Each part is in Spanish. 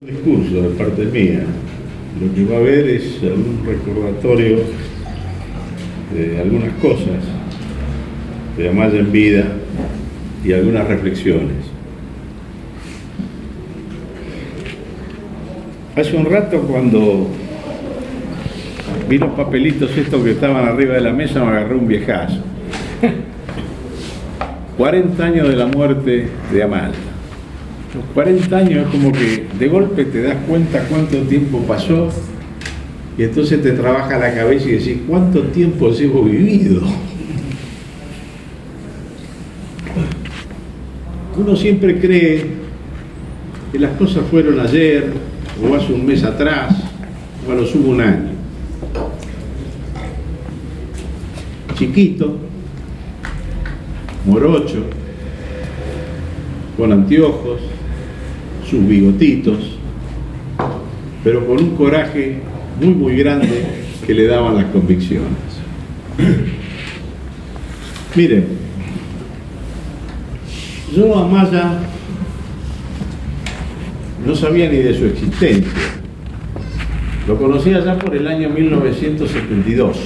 Discurso de parte mía. Lo que va a haber es un recordatorio de algunas cosas de Amaya en vida y algunas reflexiones. Hace un rato, cuando vi los papelitos estos que estaban arriba de la mesa, me agarré un viejazo. 40 años de la muerte de Amaya. Los 40 años es como que de golpe te das cuenta cuánto tiempo pasó y entonces te trabaja la cabeza y decís, ¿cuánto tiempo llevo vivido? Uno siempre cree que las cosas fueron ayer, o hace un mes atrás, o a lo sumo un año. Chiquito, morocho, con anteojos, sus bigotitos, pero con un coraje muy grande que le daban las convicciones. Miren, yo a Amaya no sabía ni de su existencia. Lo conocía ya por el año 1972,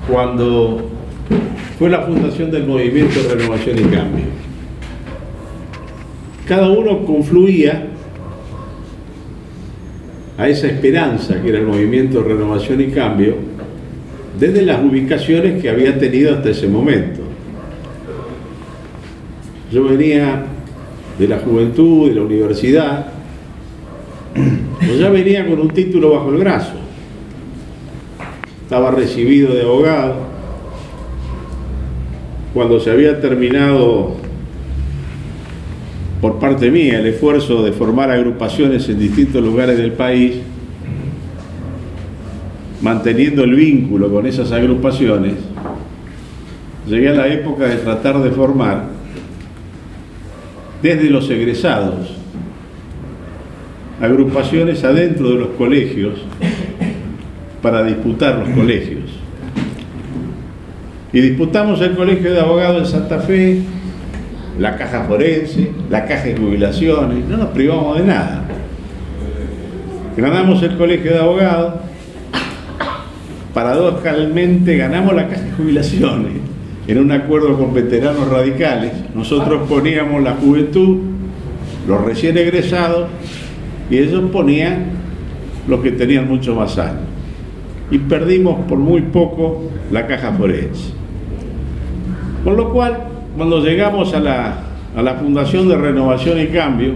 cuando fue la fundación del Movimiento Renovación y Cambio. Cada uno confluía a esa esperanza que era el Movimiento Renovación y Cambio desde las ubicaciones que había tenido hasta ese momento. Yo venía de la juventud, de la universidad, yo ya venía con un título bajo el brazo. Estaba recibido de abogado. Cuando se había terminado por parte mía el esfuerzo de formar agrupaciones en distintos lugares del país, manteniendo el vínculo con esas agrupaciones, llegué a la época de tratar de formar desde los egresados agrupaciones adentro de los colegios para disputar los colegios. Y disputamos el Colegio de Abogados de Santa Fe, la Caja Forense, la Caja de Jubilaciones, no nos privamos de nada. Ganamos el Colegio de Abogados, paradójicamente ganamos la Caja de Jubilaciones, en un acuerdo con veteranos radicales. Nosotros poníamos la juventud, los recién egresados, y ellos ponían los que tenían mucho más años. Y perdimos por muy poco la Caja Forense. Con lo cual, cuando llegamos a la Fundación de Renovación y Cambio,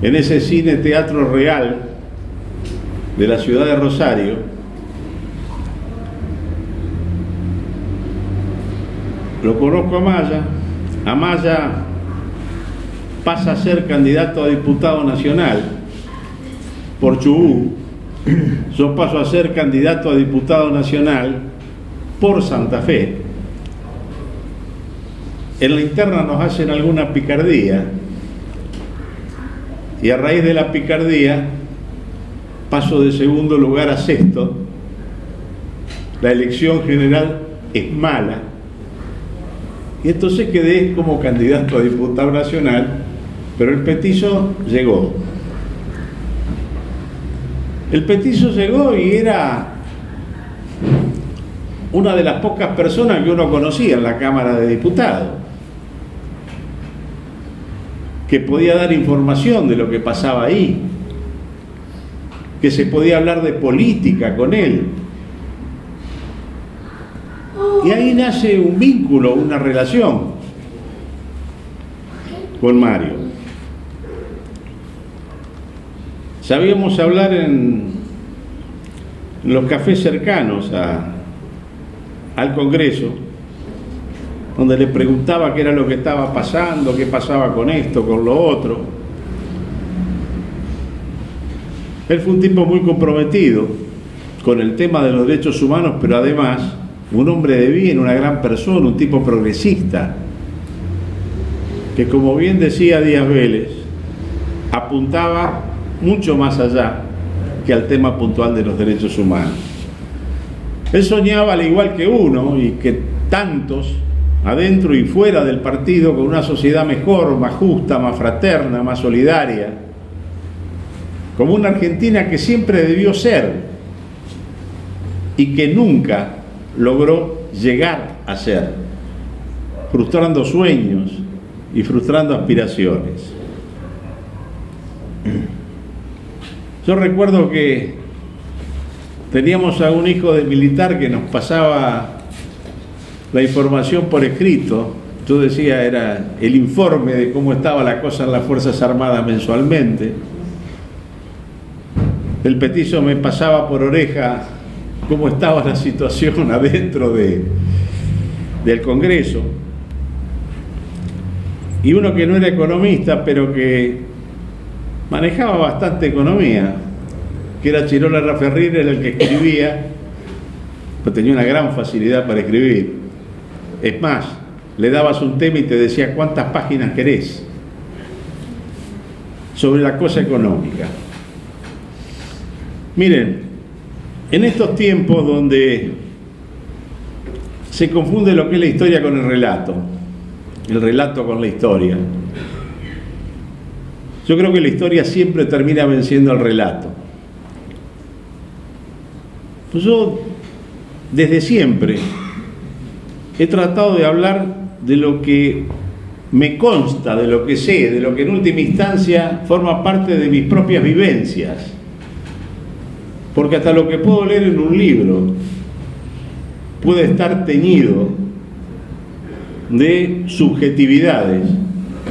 en ese cine teatro real de la ciudad de Rosario, lo conozco a Amaya. Amaya pasa a ser candidato a diputado nacional por Chubut. Yo paso a ser candidato a diputado nacional por Santa Fe. En la interna nos hacen alguna picardía y a raíz de la picardía paso de segundo lugar a sexto. La elección general es mala y entonces quedé como candidato a diputado nacional, pero el petizo llegó. El petizo llegó y era una de las pocas personas que uno conocía en la Cámara de Diputados, que podía dar información de lo que pasaba ahí, que se podía hablar de política con él. Y ahí nace un vínculo, una relación con Mario. Sabíamos hablar en los cafés cercanos al Congreso, donde le preguntaba qué era lo que estaba pasando, qué pasaba con esto, con lo otro. Él fue un tipo muy comprometido con el tema de los derechos humanos, pero además un hombre de bien, una gran persona, un tipo progresista, que, como bien decía Díaz Vélez, apuntaba mucho más allá que al tema puntual de los derechos humanos. Él soñaba, al igual que uno y que tantos, adentro y fuera del partido, con una sociedad mejor, más justa, más fraterna, más solidaria, como una Argentina que siempre debió ser y que nunca logró llegar a ser, frustrando sueños y frustrando aspiraciones. Yo recuerdo que teníamos a un hijo de militar que nos pasaba la información por escrito. Yo decía, era el informe de cómo estaba la cosa en las Fuerzas Armadas mensualmente. El petizo me pasaba por oreja cómo estaba la situación adentro del Congreso. Y uno que no era economista, pero que manejaba bastante economía, que era Chirola Raferrir, era el que escribía, pero tenía una gran facilidad para escribir. Es más, le dabas un tema y te decía cuántas páginas querés sobre la cosa económica. Miren, en estos tiempos donde se confunde lo que es la historia con el relato con la historia, yo creo que la historia siempre termina venciendo al relato. Pues yo, desde siempre, he tratado de hablar de lo que me consta, de lo que sé, de lo que en última instancia forma parte de mis propias vivencias. Porque hasta lo que puedo leer en un libro puede estar teñido de subjetividades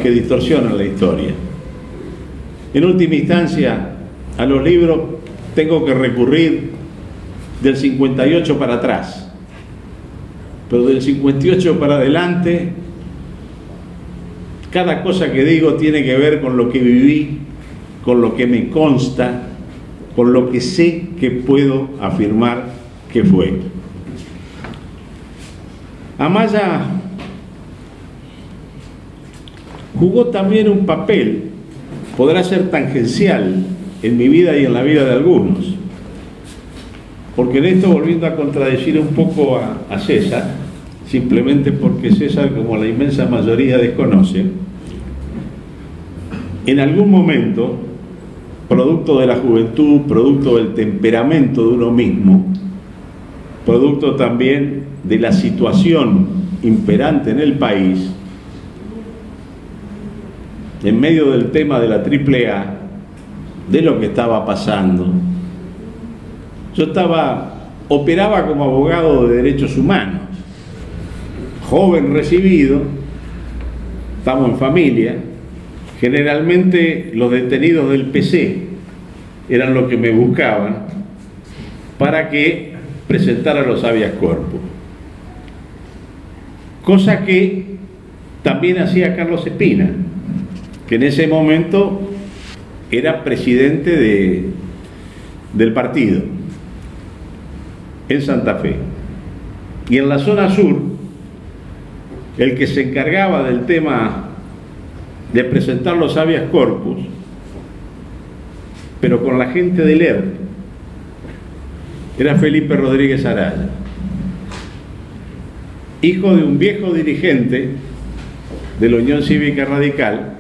que distorsionan la historia. En última instancia, a los libros tengo que recurrir del 58 para atrás. Pero del 58 para adelante, cada cosa que digo tiene que ver con lo que viví, con lo que me consta, con lo que sé que puedo afirmar que fue. Amaya jugó también un papel, podrá ser tangencial en mi vida y en la vida de algunos, porque en esto, volviendo a contradecir un poco a César, simplemente porque César, como la inmensa mayoría desconoce, en algún momento, producto de la juventud, producto del temperamento de uno mismo, producto también de la situación imperante en el país, en medio del tema de la AAA, de lo que estaba pasando, yo operaba como abogado de derechos humanos, joven recibido, estamos en familia, generalmente los detenidos del PC eran los que me buscaban para que presentara los habeas corpus. Cosa que también hacía Carlos Espina, que en ese momento era presidente del partido en Santa Fe. Y en la zona sur, el que se encargaba del tema de presentar los habeas corpus, pero con la gente del ERP, era Felipe Rodríguez Araya, hijo de un viejo dirigente de la Unión Cívica Radical,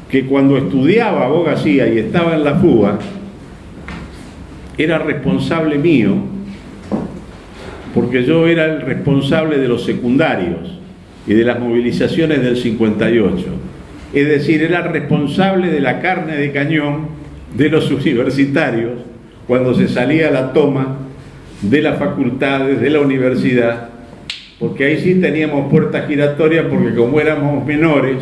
que cuando estudiaba abogacía y estaba en la fuga, era responsable mío, porque yo era el responsable de los secundarios y de las movilizaciones del 58. Es decir, era responsable de la carne de cañón de los universitarios cuando se salía a la toma de las facultades, de la universidad, porque ahí sí teníamos puertas giratorias, porque como éramos menores,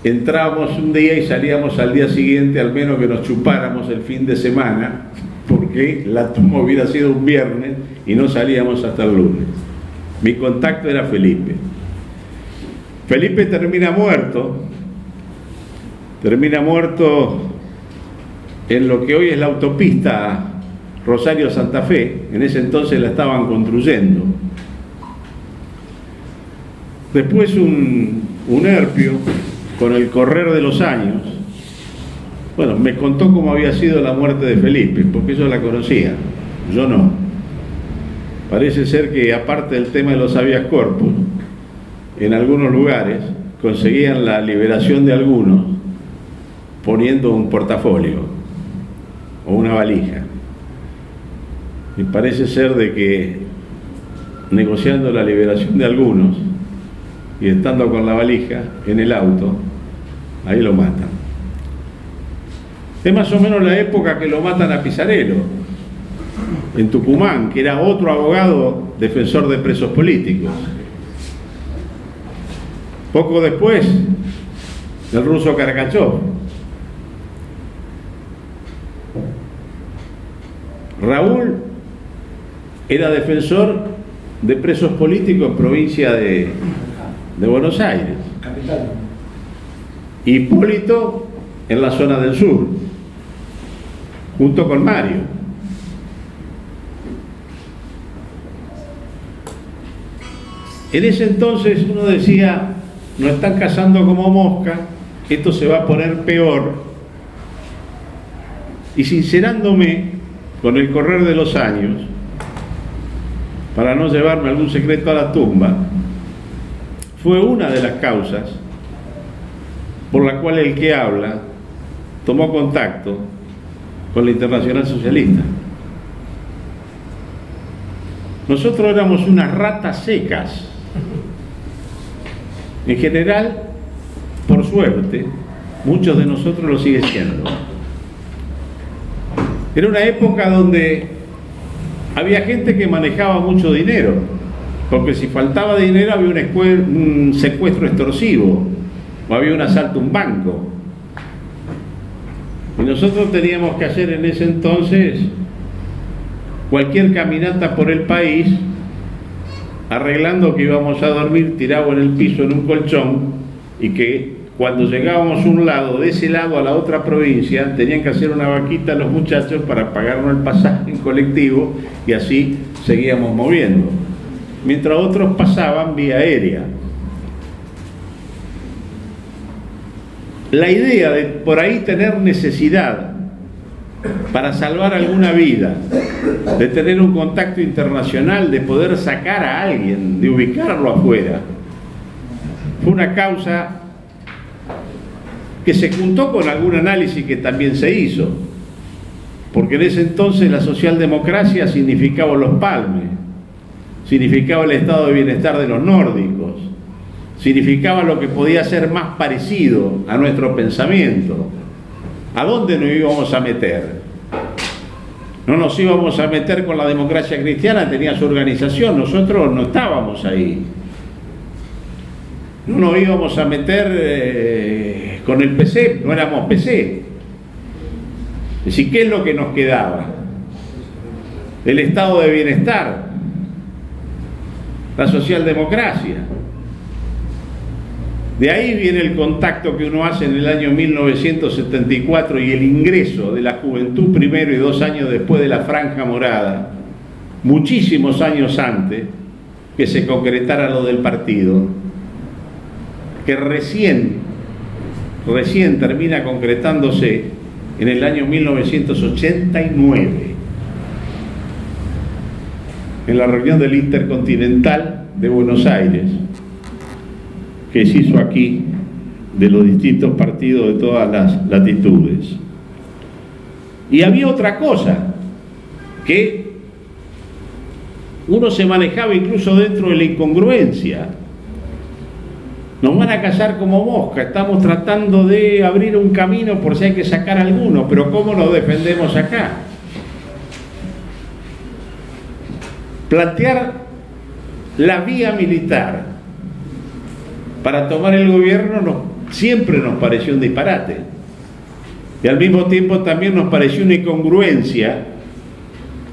entrábamos un día y salíamos al día siguiente, al menos que nos chupáramos el fin de semana, porque la toma hubiera sido un viernes y no salíamos hasta el lunes. Mi contacto era Felipe. Felipe termina muerto en lo que hoy es la autopista Rosario-Santa Fe. En ese entonces la estaban construyendo. Después un herpio, con el correr de los años, bueno, me contó cómo había sido la muerte de Felipe, porque yo la conocía, yo no. Parece ser que, aparte del tema de los habeas corpus, en algunos lugares conseguían la liberación de algunos poniendo un portafolio o una valija. Y parece ser de que negociando la liberación de algunos y estando con la valija en el auto, ahí lo matan. Es más o menos la época que lo matan a Pisarello en Tucumán, que era otro abogado defensor de presos políticos. Poco después, el ruso Karakachov. Raúl era defensor de presos políticos en provincia de Buenos Aires. Capital. Hipólito en la zona del sur, junto con Mario. En ese entonces uno decía, nos están cazando como mosca, esto se va a poner peor. Y sincerándome, con el correr de los años, para no llevarme algún secreto a la tumba, fue una de las causas por la cual el que habla tomó contacto con la Internacional Socialista. Nosotros éramos unas ratas secas. En general, por suerte, muchos de nosotros lo siguen siendo. Era una época donde había gente que manejaba mucho dinero, porque si faltaba dinero había un secuestro extorsivo o había un asalto a un banco. Y nosotros teníamos que hacer en ese entonces cualquier caminata por el país, arreglando que íbamos a dormir tirados en el piso en un colchón, y que cuando llegábamos a un lado, de ese lado a la otra provincia, tenían que hacer una vaquita los muchachos para pagarnos el pasaje en colectivo, y así seguíamos moviendo, mientras otros pasaban vía aérea. La idea de por ahí tener necesidad para salvar alguna vida, de tener un contacto internacional, de poder sacar a alguien, de ubicarlo afuera, fue una causa que se juntó con algún análisis que también se hizo, porque en ese entonces la socialdemocracia significaba los palmes, significaba el estado de bienestar de los nórdicos, significaba lo que podía ser más parecido a nuestro pensamiento. ¿A dónde nos íbamos a meter? No nos íbamos a meter con la democracia cristiana, tenía su organización, nosotros no estábamos ahí. No nos íbamos a meter con el PC, no éramos PC. Es decir, ¿qué es lo que nos quedaba? El estado de bienestar, la socialdemocracia. De ahí viene el contacto que uno hace en el año 1974 y el ingreso de la juventud primero y 2 años después de la Franja Morada, muchísimos años antes que se concretara lo del partido, que recién termina concretándose en el año 1989, en la reunión del Intercontinental de Buenos Aires, que se hizo aquí, de los distintos partidos de todas las latitudes. Y había otra cosa, que uno se manejaba incluso dentro de la incongruencia. Nos van a cazar como mosca, estamos tratando de abrir un camino por si hay que sacar alguno, pero ¿cómo nos defendemos acá? Plantear la vía militar para tomar el gobierno siempre nos pareció un disparate, y al mismo tiempo también nos pareció una incongruencia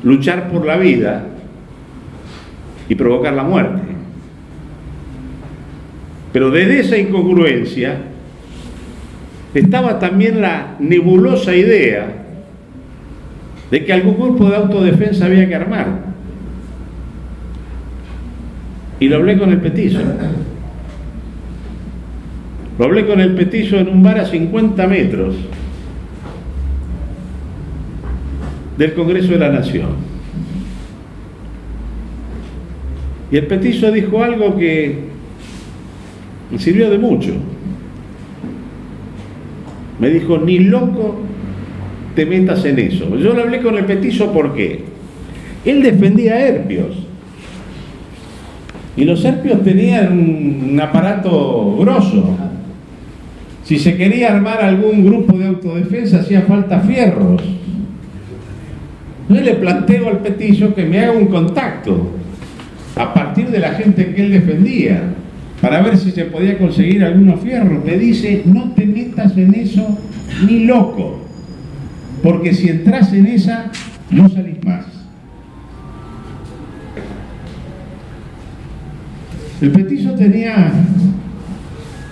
luchar por la vida y provocar la muerte. Pero desde esa incongruencia estaba también la nebulosa idea de que algún grupo de autodefensa había que armar, y lo hablé con el petizo. Lo hablé con el petizo en un bar a 50 metros del Congreso de la Nación. Y el petizo dijo algo que me sirvió de mucho. Me dijo, ni loco te metas en eso. Yo le hablé con el petizo porque él defendía a herpios. Y los herpios tenían un aparato grosso. Si se quería armar algún grupo de autodefensa, hacía falta fierros. Yo le planteo al petizo que me haga un contacto a partir de la gente que él defendía, para ver si se podía conseguir algunos fierros. Me dice, no te metas en eso ni loco, porque si entras en esa, no salís más. El petizo tenía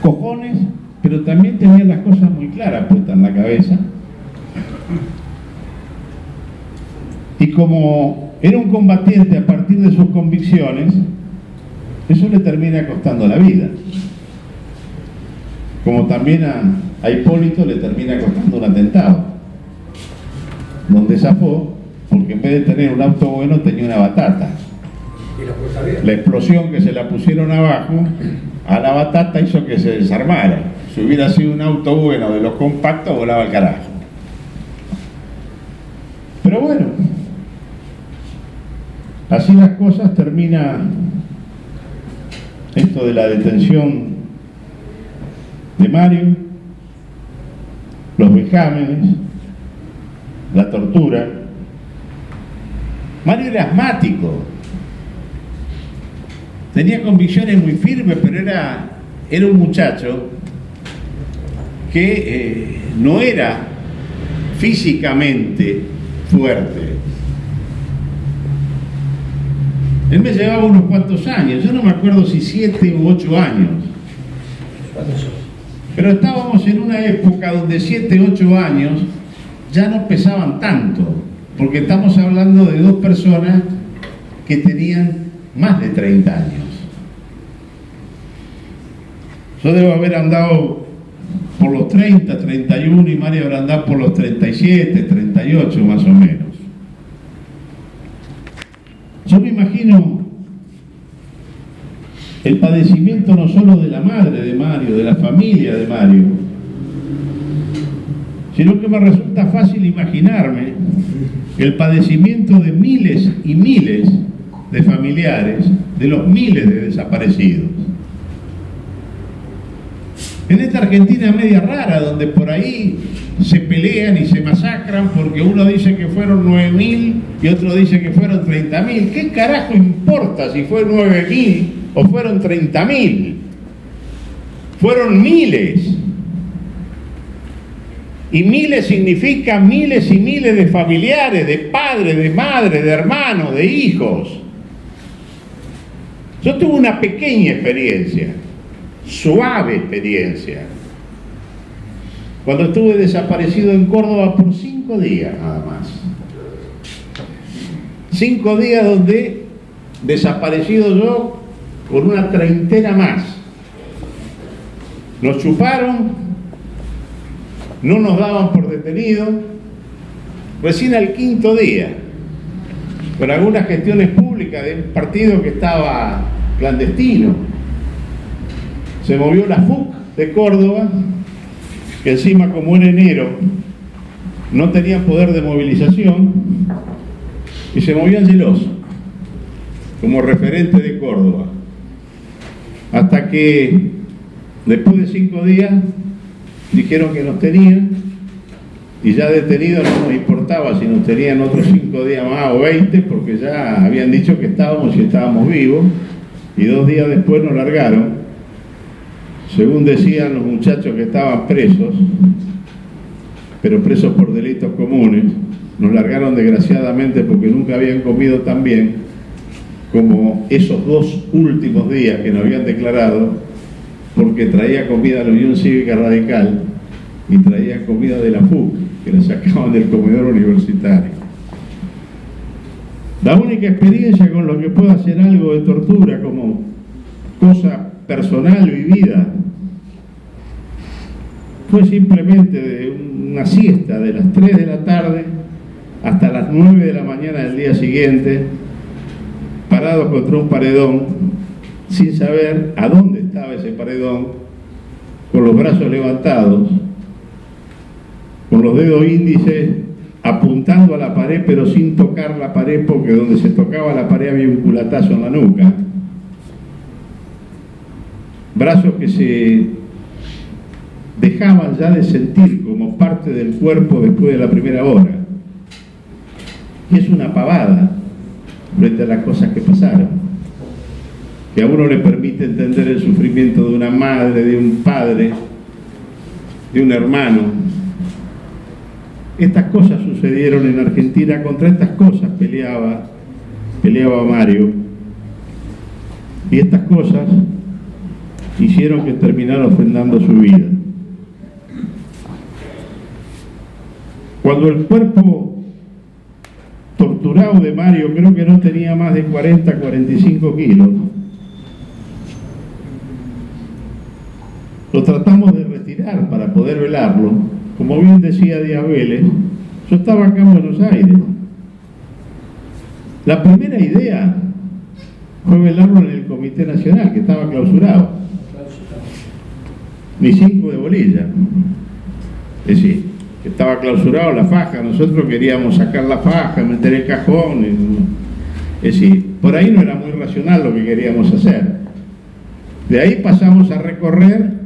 cojones, pero también tenía las cosas muy claras puestas en la cabeza. Y como era un combatiente a partir de sus convicciones, eso le termina costando la vida. Como también a Hipólito le termina costando un atentado, donde zafó porque en vez de tener un auto bueno tenía una batata. La explosión que se la pusieron abajo a la batata hizo que se desarmara. Si hubiera sido un auto bueno de los compactos, volaba al carajo. Pero bueno, así las cosas. Termina esto de la detención de Mario, los vejámenes, la tortura. Mario era asmático, tenía convicciones muy firmes, pero era un muchacho que no era físicamente fuerte. Él me llevaba unos cuantos años, yo no me acuerdo si 7 u 8 años. Pero estábamos en una época donde 7, 8 años ya no pesaban tanto, porque estamos hablando de dos personas que tenían más de 30 años. Yo debo haber andado por los 30, 31 y Mario habrá andado por los 37, 38 más o menos. Yo me imagino el padecimiento no solo de la madre de Mario, de la familia de Mario, sino que me resulta fácil imaginarme el padecimiento de miles y miles de familiares, de los miles de desaparecidos. En esta Argentina media rara, donde por ahí se pelean y se masacran porque uno dice que fueron 9.000 y otro dice que fueron 30.000. ¿Qué carajo importa si fue 9.000 o fueron 30.000? Fueron miles. Y miles significa miles y miles de familiares, de padres, de madres, de hermanos, de hijos. Yo tuve una pequeña experiencia, suave experiencia, cuando estuve desaparecido en Córdoba por 5 días nada más. 5 días donde desaparecido yo con una treintena más. Nos chuparon, no nos daban por detenidos, recién al 5.º día, con algunas gestiones públicas de un partido que estaba clandestino. Se movió la FUC de Córdoba, que encima como en enero no tenía poder de movilización, y se movió Angeloso como referente de Córdoba, hasta que después de 5 días dijeron que nos tenían, y ya detenidos no nos importaba si nos tenían otros 5 días más o 20, porque ya habían dicho que estábamos y estábamos vivos, y 2 días después nos largaron. Según decían los muchachos que estaban presos, pero presos por delitos comunes, nos largaron desgraciadamente porque nunca habían comido tan bien como esos 2 últimos días que nos habían declarado, porque traía comida de la Unión Cívica Radical y traía comida de la FUC, que la sacaban del comedor universitario. La única experiencia con lo que puedo hacer algo de tortura como cosa personal vivida fue simplemente de una siesta de las 3 de la tarde hasta las 9 de la mañana del día siguiente, parados contra un paredón, sin saber a dónde estaba ese paredón, con los brazos levantados, con los dedos índices apuntando a la pared, pero sin tocar la pared, porque donde se tocaba la pared había un culatazo en la nuca. Brazos que se dejaban ya de sentir como parte del cuerpo después de la primera hora. Y es una pavada frente a las cosas que pasaron, que a uno le permite entender el sufrimiento de una madre, de un padre, de un hermano. Estas cosas sucedieron en Argentina, contra estas cosas peleaba Mario, y estas cosas hicieron que terminara ofrendando su vida. Cuando el cuerpo torturado de Mario, creo que no tenía más de 40-45 kilos, lo tratamos de retirar para poder velarlo. Como bien decía Díaz Vélez, yo estaba acá en Buenos Aires. La primera idea fue velarlo en el Comité Nacional, que estaba clausurado. Ni 5 de bolilla. Es decir, que estaba clausurado la faja. Nosotros queríamos sacar la faja, meter el cajón. Es decir, por ahí no era muy racional lo que queríamos hacer. De ahí pasamos a recorrer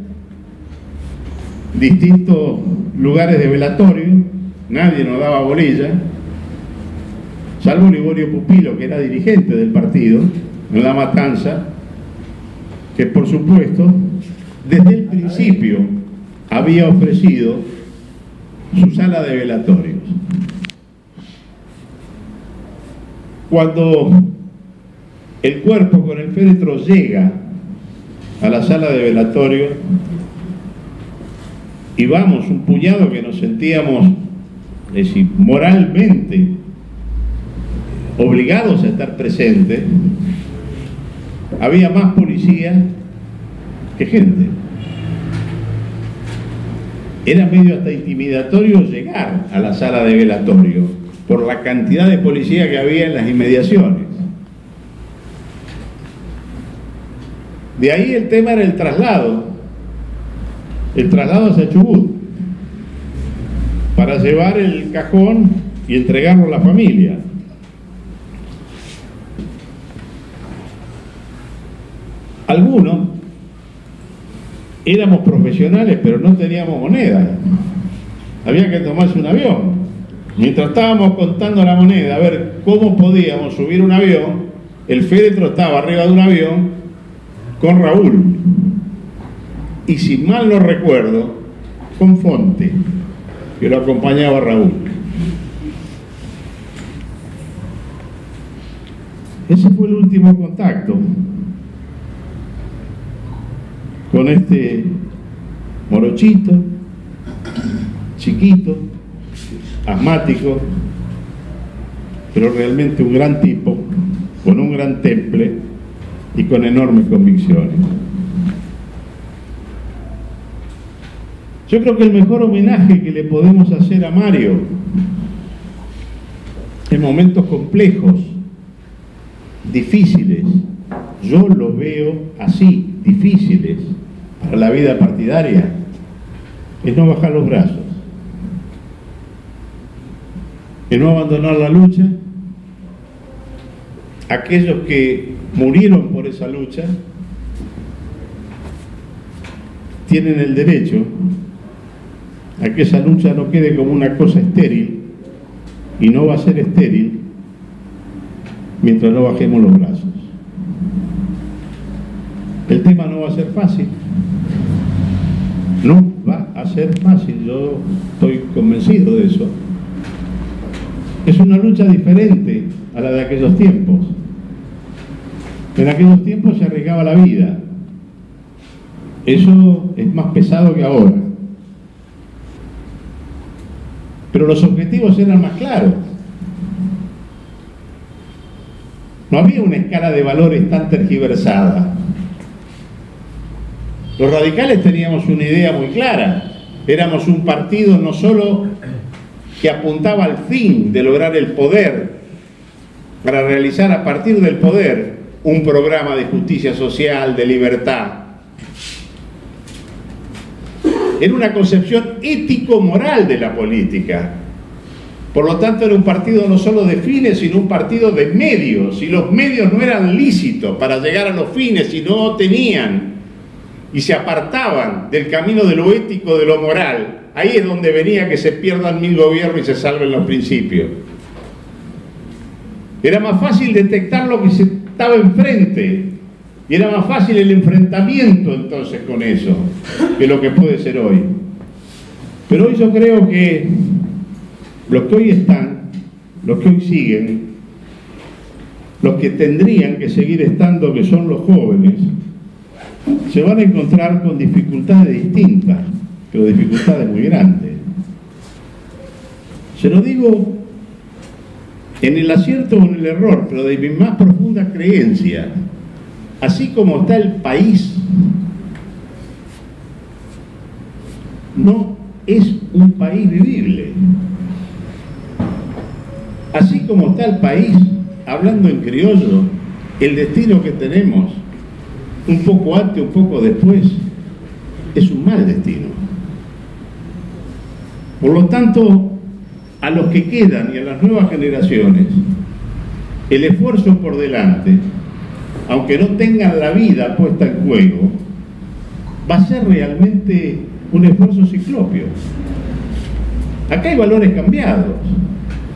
distintos lugares de velatorio, nadie nos daba bolilla, salvo Liborio Pupilo, que era dirigente del partido en La Matanza, que por supuesto desde el principio había ofrecido su sala de velatorios. Cuando el cuerpo con el féretro llega a la sala de velatorio, y vamos, un puñado que nos sentíamos, es decir, moralmente obligados a estar presentes, había más policía que gente. Era medio hasta intimidatorio llegar a la sala de velatorio por la cantidad de policía que había en las inmediaciones. De ahí el tema era el traslado hacia Chubut, para llevar el cajón y entregarlo a la familia. Algunos éramos profesionales, pero no teníamos moneda. Había que tomarse un avión. Mientras estábamos contando la moneda, a ver cómo podíamos subir un avión, el féretro estaba arriba de un avión con Raúl. Y si mal no recuerdo, con Fonte, que lo acompañaba a Raúl. Ese fue el último contacto con este morochito, chiquito, asmático, pero realmente un gran tipo, con un gran temple y con enormes convicciones. Yo creo que el mejor homenaje que le podemos hacer a Mario en momentos complejos, difíciles, yo lo veo así, difíciles para la vida partidaria, es no bajar los brazos, es no abandonar la lucha. Aquellos que murieron por esa lucha tienen el derecho a que esa lucha no quede como una cosa estéril, y no va a ser estéril mientras no bajemos los brazos. El tema no va a ser fácil, no va a ser fácil, yo estoy convencido de eso. Es una lucha diferente a la de aquellos tiempos. En aquellos tiempos se arriesgaba la vida, eso es más pesado que ahora. Pero los objetivos eran más claros. No había una escala de valores tan tergiversada. Los radicales teníamos una idea muy clara. Éramos un partido no solo que apuntaba al fin de lograr el poder para realizar a partir del poder un programa de justicia social, de libertad. Era una concepción ético-moral de la política. Por lo tanto, era un partido no solo de fines, sino un partido de medios. Y los medios no eran lícitos para llegar a los fines, y no tenían, y se apartaban del camino de lo ético, de lo moral. Ahí es donde venía que se pierdan 1000 gobiernos y se salven los principios. Era más fácil detectar lo que se estaba enfrente, y era más fácil el enfrentamiento entonces con eso, que lo que puede ser hoy. Pero hoy yo creo que los que hoy están, los que hoy siguen, los que tendrían que seguir estando, que son los jóvenes, se van a encontrar con dificultades distintas, pero dificultades muy grandes. Se lo digo en el acierto o en el error, pero de mi más profunda creencia. Así como está el país, no es un país vivible. Así como está el país, hablando en criollo, el destino que tenemos, un poco antes, un poco después, es un mal destino. Por lo tanto, a los que quedan y a las nuevas generaciones, el esfuerzo por delante, aunque no tengan la vida puesta en juego, va a ser realmente un esfuerzo ciclópeo. Acá hay valores cambiados.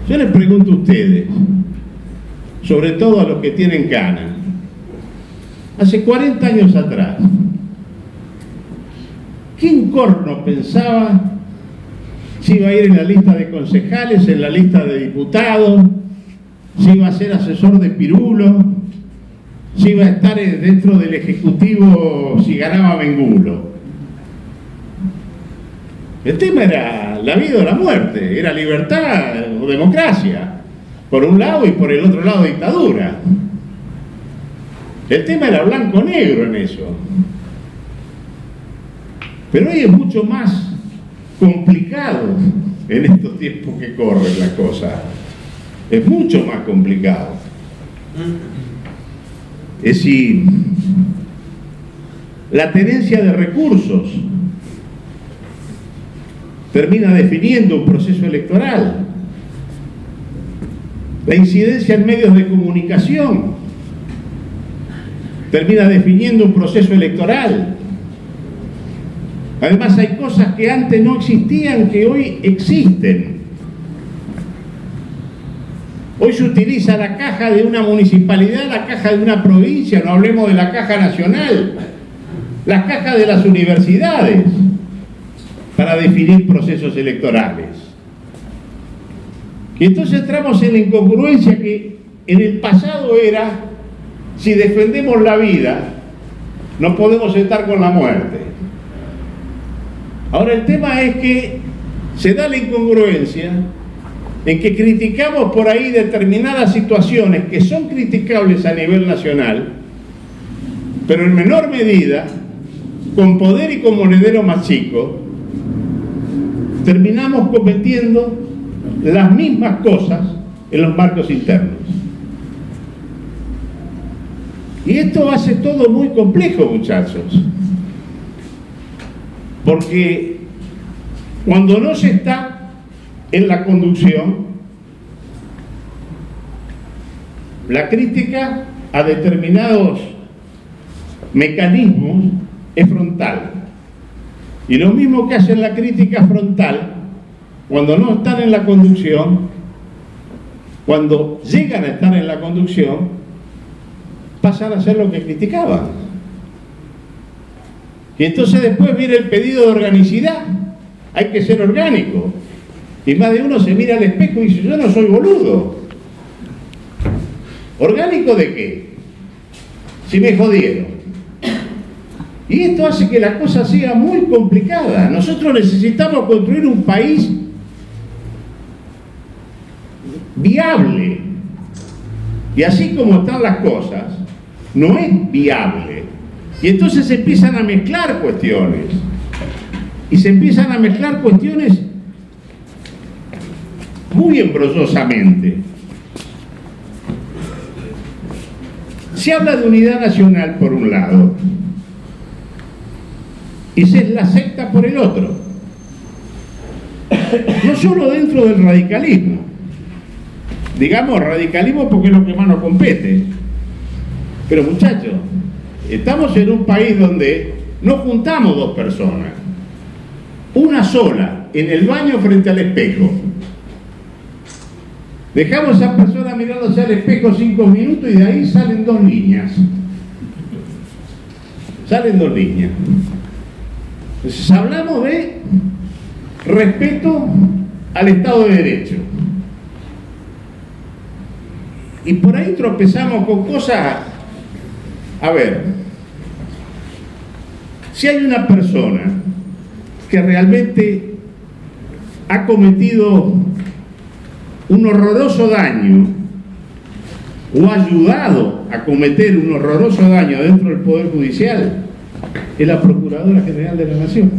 Yo les pregunto a ustedes, sobre todo a los que tienen canas, hace 40 años atrás, ¿quién corno pensaba si iba a ir en la lista de concejales, en la lista de diputados, si iba a ser asesor de Pirulo, si iba a estar dentro del Ejecutivo si ganaba Mengulo? El tema era la vida o la muerte, era libertad o democracia, por un lado, y por el otro lado dictadura. El tema era blanco-negro en eso. Pero hoy es mucho más complicado en estos tiempos que corren la cosa. Es mucho más complicado. Es decir, la tenencia de recursos termina definiendo un proceso electoral. La incidencia en medios de comunicación termina definiendo un proceso electoral. Además, hay cosas que antes no existían que hoy existen. Hoy se utiliza la caja de una municipalidad, la caja de una provincia, no hablemos de la caja nacional, las cajas de las universidades, para definir procesos electorales. Y entonces entramos en la incongruencia que en el pasado era: si defendemos la vida, no podemos estar con la muerte. Ahora el tema es que se da la incongruencia en que criticamos por ahí determinadas situaciones que son criticables a nivel nacional, pero en menor medida, con poder y con monedero más chico, terminamos cometiendo las mismas cosas en los marcos internos. Y esto hace todo muy complejo, muchachos, porque cuando no se está en la conducción, la crítica a determinados mecanismos es frontal. Y lo mismo que hacen la crítica frontal, cuando no están en la conducción, cuando llegan a estar en la conducción, pasan a hacer lo que criticaban. Y entonces después viene el pedido de organicidad. Hay que ser orgánico. Y más de uno se mira al espejo y dice: yo no soy boludo. ¿Orgánico de qué? Si me jodieron. Y esto hace que la cosa sea muy complicada. Nosotros necesitamos construir un país viable. Y así como están las cosas, no es viable. Y entonces se empiezan a mezclar cuestiones. Y se empiezan a mezclar cuestiones muy embrollosamente. Se habla de unidad nacional por un lado y se la secta por el otro. No solo dentro del radicalismo, digamos radicalismo porque es lo que más nos compete, pero muchachos, estamos en un país donde no juntamos dos personas, una sola, en el baño frente al espejo. Dejamos a esa persona mirándose al espejo 5 minutos y de ahí salen dos líneas. Salen dos líneas. Entonces hablamos de respeto al Estado de Derecho. Y por ahí tropezamos con cosas. A ver, si hay una persona que realmente ha cometido un horroroso daño o ha ayudado a cometer un horroroso daño dentro del Poder Judicial, es la Procuradora General de la Nación.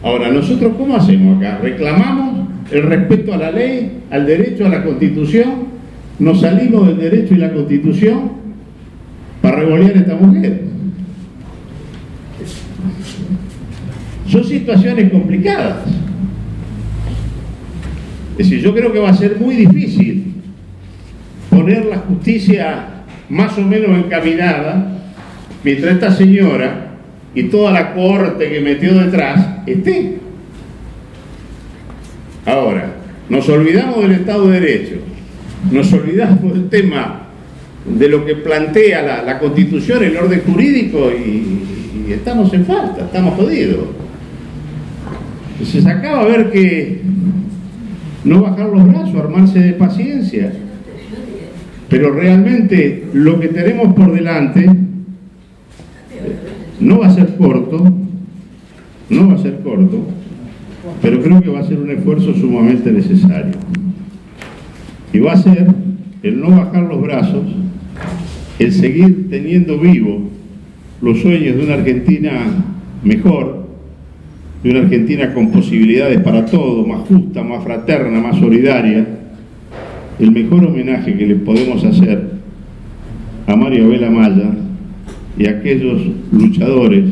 Ahora, ¿nosotros cómo hacemos acá? Reclamamos el respeto a la ley, al derecho, a la Constitución, nos salimos del derecho y la Constitución para revolear a esta mujer. Son situaciones complicadas. Es decir, yo creo que va a ser muy difícil poner la justicia más o menos encaminada mientras esta señora y toda la corte que metió detrás esté. Ahora, nos olvidamos del Estado de Derecho, nos olvidamos del tema de lo que plantea la Constitución, el orden jurídico y estamos en falta, estamos jodidos. Se acaba a ver que no bajar los brazos, armarse de paciencia, pero realmente lo que tenemos por delante no va a ser corto, pero creo que va a ser un esfuerzo sumamente necesario. Y va a ser el no bajar los brazos, el seguir teniendo vivo los sueños de una Argentina mejor, de una Argentina con posibilidades para todo, más justa, más fraterna, más solidaria. El mejor homenaje que le podemos hacer a Mario Abel Amaya y a aquellos luchadores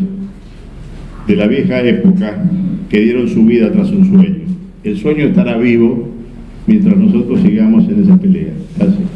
de la vieja época que dieron su vida tras un sueño. El sueño estará vivo mientras nosotros sigamos en esa pelea. Gracias.